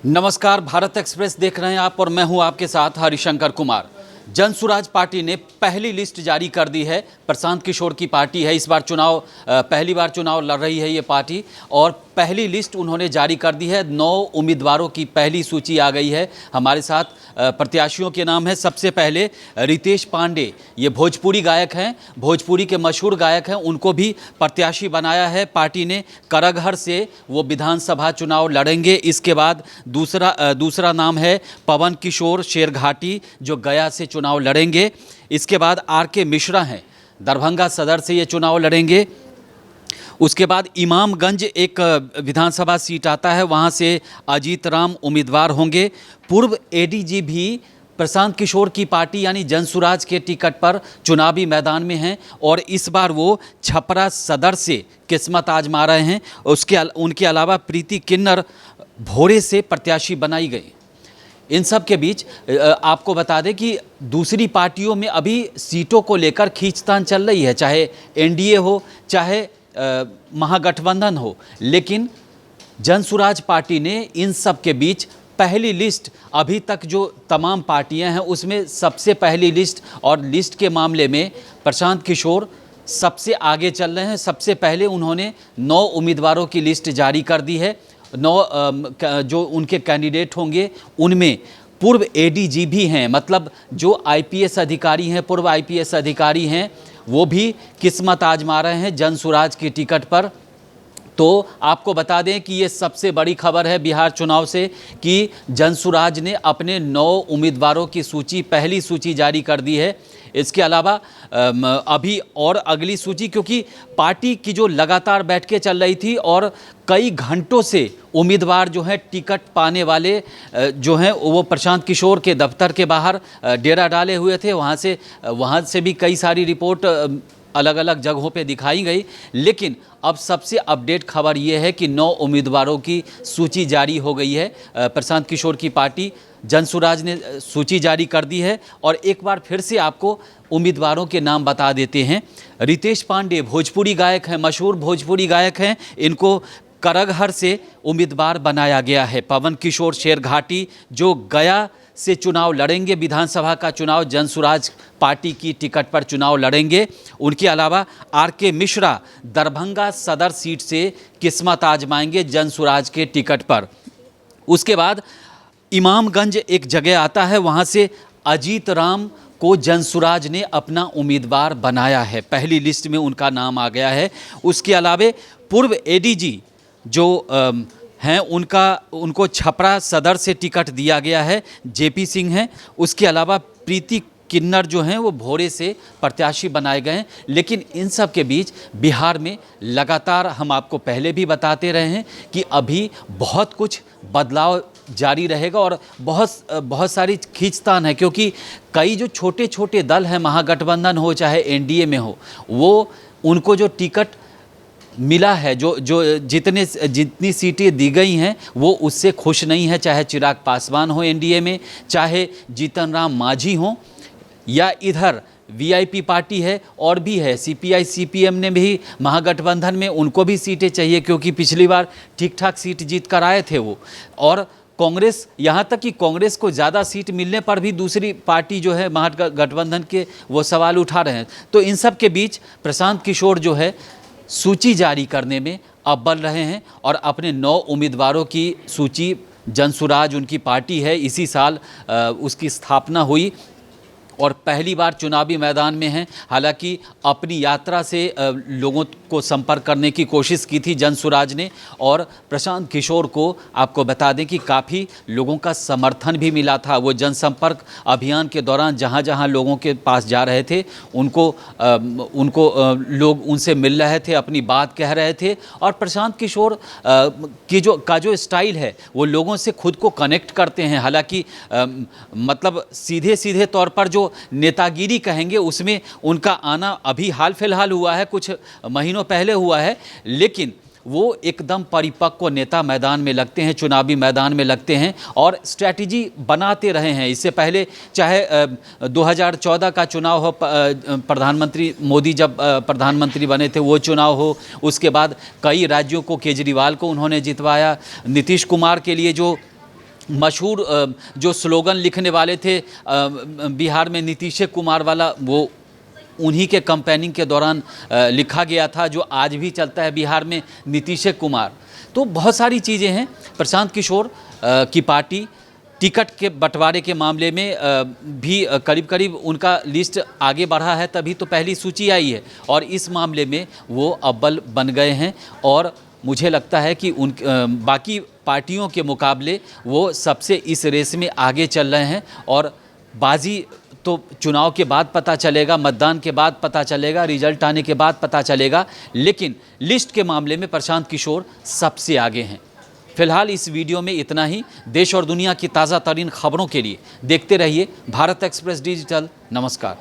नमस्कार, भारत एक्सप्रेस देख रहे हैं आप और मैं हूं आपके साथ हरिशंकर कुमार। जनसुराज पार्टी ने पहली लिस्ट जारी कर दी है। प्रशांत किशोर की पार्टी है, इस बार पहली बार चुनाव लड़ रही है ये पार्टी और पहली लिस्ट उन्होंने जारी कर दी है। 9 उम्मीदवारों की पहली सूची आ गई है। हमारे साथ प्रत्याशियों के नाम है। सबसे पहले रितेश पांडे, ये भोजपुरी गायक हैं, भोजपुरी के मशहूर गायक हैं, उनको भी प्रत्याशी बनाया है पार्टी ने। करगहर से वो विधानसभा चुनाव लड़ेंगे। इसके बाद दूसरा नाम है पवन किशोर शेरघाटी, जो गया से चुनाव लड़ेंगे। इसके बाद आर.के. मिश्रा हैं, दरभंगा सदर से ये चुनाव लड़ेंगे। उसके बाद इमामगंज एक विधानसभा सीट आता है, वहाँ से अजीत राम उम्मीदवार होंगे। पूर्व एडीजी भी प्रशांत किशोर की पार्टी यानी जनसुराज के टिकट पर चुनावी मैदान में हैं और इस बार वो छपरा सदर से किस्मत आजमा रहे हैं। उनके अलावा प्रीति किन्नर भोरे से प्रत्याशी बनाई गई। इन सब के बीच आपको बता दें कि दूसरी पार्टियों में अभी सीटों को लेकर खींचतान चल रही है, चाहे एनडीए हो चाहे महागठबंधन हो, लेकिन जनसुराज पार्टी ने इन सब के बीच पहली लिस्ट, अभी तक जो तमाम पार्टियां हैं उसमें सबसे पहली लिस्ट, और लिस्ट के मामले में प्रशांत किशोर सबसे आगे चल रहे हैं। सबसे पहले उन्होंने 9 उम्मीदवारों की लिस्ट जारी कर दी है। 9 जो उनके कैंडिडेट होंगे उनमें पूर्व एडीजी भी हैं, मतलब जो आईपीएस अधिकारी हैं, पूर्व आईपीएस अधिकारी हैं, वो भी किस्मत आजमा रहे हैं जनसुराज की टिकट पर। तो आपको बता दें कि ये सबसे बड़ी खबर है बिहार चुनाव से कि जनसुराज ने अपने 9 उम्मीदवारों की सूची, पहली सूची जारी कर दी है। इसके अलावा अभी और अगली सूची, क्योंकि पार्टी की जो लगातार बैठकें चल रही थी और कई घंटों से उम्मीदवार जो हैं टिकट पाने वाले जो हैं वो प्रशांत किशोर के दफ्तर के बाहर डेरा डाले हुए थे। वहाँ से भी कई सारी रिपोर्ट अलग अलग जगहों पे दिखाई गई। लेकिन अब सबसे अपडेट खबर ये है कि 9 उम्मीदवारों की सूची जारी हो गई है। प्रशांत किशोर की पार्टी जनसुराज ने सूची जारी कर दी है और एक बार फिर से आपको उम्मीदवारों के नाम बता देते हैं। रितेश पांडे भोजपुरी गायक हैं, मशहूर भोजपुरी गायक हैं, इनको करगहर से उम्मीदवार बनाया गया है। पवन किशोर शेरघाटी जो गया से चुनाव लड़ेंगे, विधानसभा का चुनाव जनसुराज पार्टी की टिकट पर चुनाव लड़ेंगे। उनके अलावा आर.के. मिश्रा दरभंगा सदर सीट से किस्मत आजमाएंगे जनसुराज के टिकट पर। उसके बाद इमामगंज एक जगह आता है, वहाँ से अजीत राम को जनसुराज ने अपना उम्मीदवार बनाया है, पहली लिस्ट में उनका नाम आ गया है। उसके अलावा पूर्व एडीजी जो हैं उनको छपरा सदर से टिकट दिया गया है, जेपी सिंह हैं। उसके अलावा प्रीति किन्नर जो हैं वो भोरे से प्रत्याशी बनाए गए हैं। लेकिन इन सब के बीच बिहार में लगातार हम आपको पहले भी बताते रहे हैं कि अभी बहुत कुछ बदलाव जारी रहेगा और बहुत सारी खींचतान है, क्योंकि कई जो छोटे छोटे दल हैं, महागठबंधन हो चाहे एनडीए में हो, वो उनको जो टिकट मिला है, जो जितनी सीटें दी गई हैं वो उससे खुश नहीं है, चाहे चिराग पासवान हो एनडीए में, चाहे जीतन राम मांझी हो, या इधर वीआईपी पार्टी है और भी है सीपीआई सीपीएम ने भी महागठबंधन में, उनको भी सीटें चाहिए क्योंकि पिछली बार ठीक ठाक सीट जीत कर आए थे वो। और कांग्रेस, यहाँ तक कि कांग्रेस को ज़्यादा सीट मिलने पर भी दूसरी पार्टी जो है महागठबंधन के वो सवाल उठा रहे हैं। तो इन सब के बीच प्रशांत किशोर जो है सूची जारी करने में अव्वल रहे हैं और अपने 9 उम्मीदवारों की सूची, जनसुराज उनकी पार्टी है, इसी साल उसकी स्थापना हुई और पहली बार चुनावी मैदान में हैं। हालांकि अपनी यात्रा से लोगों को संपर्क करने की कोशिश की थी जनसुराज ने और प्रशांत किशोर को आपको बता दें कि काफ़ी लोगों का समर्थन भी मिला था। वो जनसंपर्क अभियान के दौरान जहां जहां लोगों के पास जा रहे थे उनको लोग उनसे मिल रहे थे, अपनी बात कह रहे थे और प्रशांत किशोर का जो स्टाइल है वो लोगों से खुद को कनेक्ट करते हैं। हालांकि मतलब सीधे सीधे तौर पर जो नेतागिरी कहेंगे उसमें उनका आना अभी हाल फिलहाल हुआ है, कुछ महीनों पहले हुआ है, लेकिन वो एकदम परिपक्व नेता मैदान में लगते हैं, चुनावी मैदान में लगते हैं और स्ट्रैटेजी बनाते रहे हैं। इससे पहले चाहे 2014 का चुनाव हो, प्रधानमंत्री मोदी जब प्रधानमंत्री बने थे वो चुनाव हो, उसके बाद कई राज्यों को केजरीवाल को उन्होंने जितवाया, नीतीश कुमार के लिए जो मशहूर जो स्लोगन लिखने वाले थे बिहार में नीतीश कुमार वाला, वो उन्हीं के कैंपेनिंग के दौरान लिखा गया था, जो आज भी चलता है बिहार में, नीतीश कुमार। तो बहुत सारी चीज़ें हैं। प्रशांत किशोर की पार्टी टिकट के बंटवारे के मामले में भी करीब करीब उनका लिस्ट आगे बढ़ा है, तभी तो पहली सूची आई है, और इस मामले में वो अव्वल बन गए हैं। और मुझे लगता है कि उन बाकी पार्टियों के मुकाबले वो सबसे इस रेस में आगे चल रहे हैं। और बाजी तो चुनाव के बाद पता चलेगा, मतदान के बाद पता चलेगा, रिजल्ट आने के बाद पता चलेगा, लेकिन लिस्ट के मामले में प्रशांत किशोर सबसे आगे हैं। फिलहाल इस वीडियो में इतना ही। देश और दुनिया की ताज़ा तरीन खबरों के लिए देखते रहिए भारत एक्सप्रेस डिजिटल। नमस्कार।